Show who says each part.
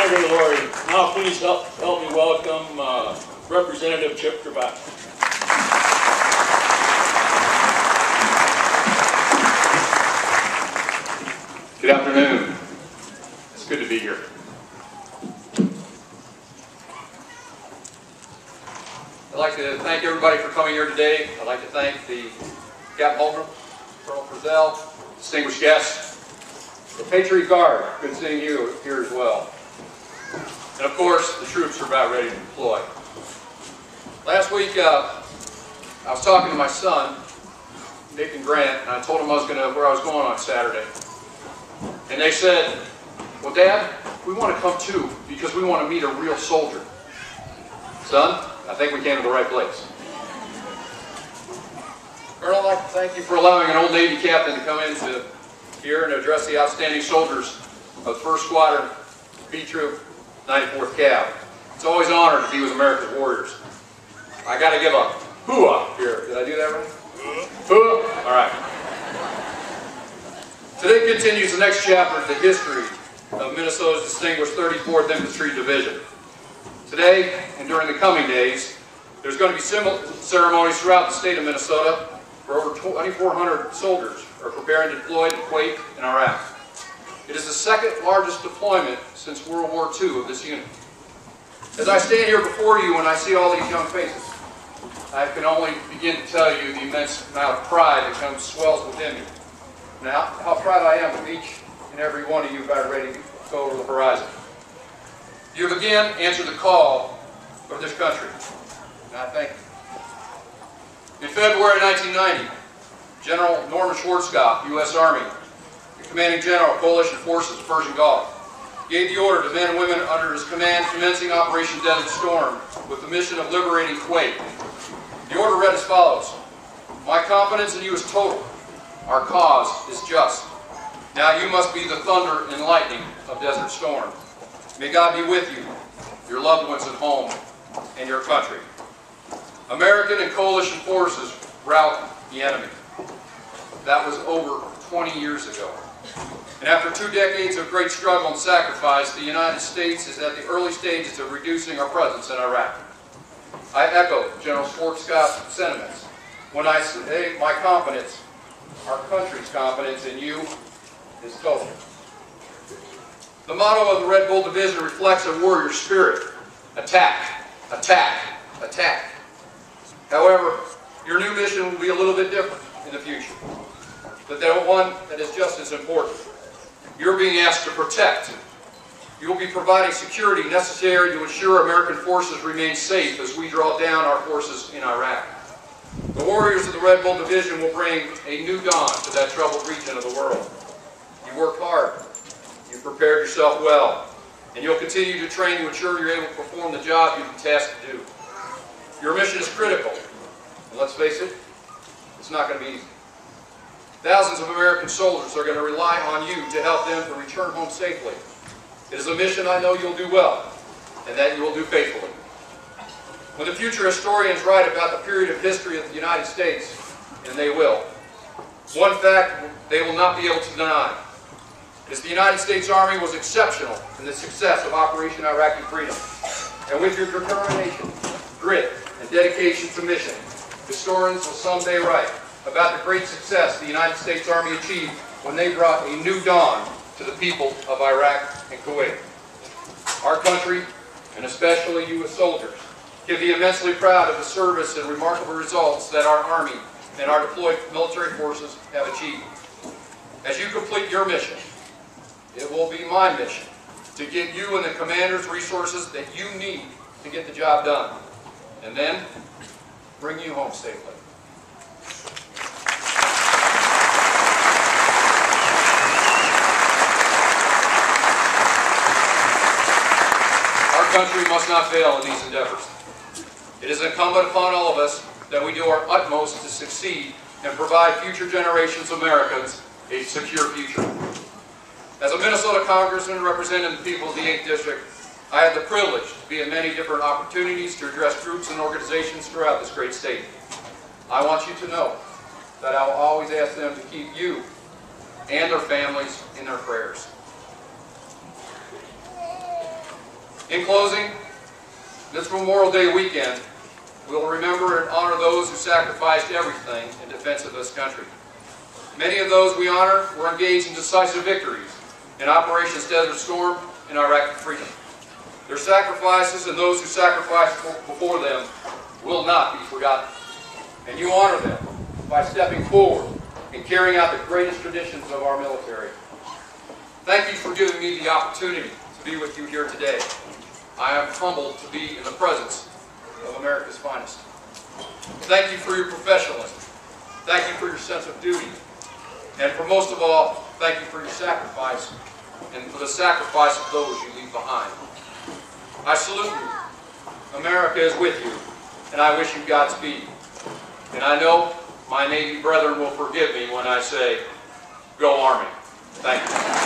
Speaker 1: Senator Lori. Now please help me welcome Representative Chip Cravaack.
Speaker 2: Good afternoon. It's good to be here. I'd like to thank everybody for coming here today. I'd like to thank the Captain Holman, Colonel Frizzell, distinguished guests, the Patriot Guard, good seeing you here as well. And of course, the troops are about ready to deploy. Last week, I was talking to my son, Nick and Grant, and I told them where I was going on Saturday. And they said, well, Dad, we want to come too because we want to meet a real soldier. Son, I think we came to the right place. Colonel, I'd like to thank you for allowing an old Navy captain to come into here and address the outstanding soldiers of the 1st Squadron, B Troop, 94th Cav. It's always an honor to be with America's warriors. I got to give a hooah here. Did I do that right? Hooah? All right. Today continues the next chapter of the history of Minnesota's distinguished 34th Infantry Division. Today, and during the coming days, there's going to be ceremonies throughout the state of Minnesota where over 2,400 soldiers are preparing to deploy to Kuwait and Iraq. It is the 2nd largest deployment since World War II of this unit. As I stand here before you and I see all these young faces, I can only begin to tell you the immense amount of pride that swells within me. Now, how proud I am of each and every one of you about ready to go over the horizon. You have again answered the call of this country, and I thank you. In February 1990, General Norman Schwarzkopf, U.S. Army, the commanding general of coalition forces of Persian Gulf, gave the order to men and women under his command commencing Operation Desert Storm with the mission of liberating Kuwait. The order read as follows: my confidence in you is total. Our cause is just. Now you must be the thunder and lightning of Desert Storm. May God be with you, your loved ones at home, and your country. American and coalition forces rout the enemy. That was over 20 years ago. And after 2 decades of great struggle and sacrifice, the United States is at the early stages of reducing our presence in Iraq. I echo General Schwarzkopf's sentiments when I say my confidence, our country's confidence in you, is total. The motto of the Red Bull Division reflects a warrior spirit: attack, attack, attack. However, your new mission will be a little bit different in the future, but one that is just as important. You're being asked to protect. You will be providing security necessary to ensure American forces remain safe as we draw down our forces in Iraq. The warriors of the Red Bull Division will bring a new dawn to that troubled region of the world. You worked hard. You prepared yourself well, and you'll continue to train to ensure you're able to perform the job you've been tasked to do. Your mission is critical, and let's face it, it's not going to be easy. Thousands of American soldiers are going to rely on you to help them to return home safely. It is a mission I know you'll do well, and that you will do faithfully. When the future historians write about the period of history of the United States, and they will, one fact they will not be able to deny is the United States Army was exceptional in the success of Operation Iraqi Freedom. And with your determination, grit, and dedication to mission, historians will someday write about the great success the United States Army achieved when they brought a new dawn to the people of Iraq and Kuwait. Our country, and especially you as soldiers, can be immensely proud of the service and remarkable results that our Army and our deployed military forces have achieved. As you complete your mission, it will be my mission to give you and the commanders resources that you need to get the job done, and then bring you home safely. Our country must not fail in these endeavors. It is incumbent upon all of us that we do our utmost to succeed and provide future generations of Americans a secure future. As a Minnesota Congressman representing the people of the 8th District, I have the privilege to be in many different opportunities to address groups and organizations throughout this great state. I want you to know that I will always ask them to keep you and their families in their prayers. In closing, this Memorial Day weekend, we'll remember and honor those who sacrificed everything in defense of this country. Many of those we honor were engaged in decisive victories in Operations Desert Storm and Iraqi Freedom. Their sacrifices and those who sacrificed before them will not be forgotten. And you honor them by stepping forward and carrying out the greatest traditions of our military. Thank you for giving me the opportunity to be with you here today. I am humbled to be in the presence of America's finest. Thank you for your professionalism. Thank you for your sense of duty. And for most of all, thank you for your sacrifice and for the sacrifice of those you leave behind. I salute you. America is with you, and I wish you Godspeed. And I know my Navy brethren will forgive me when I say, go Army. Thank you.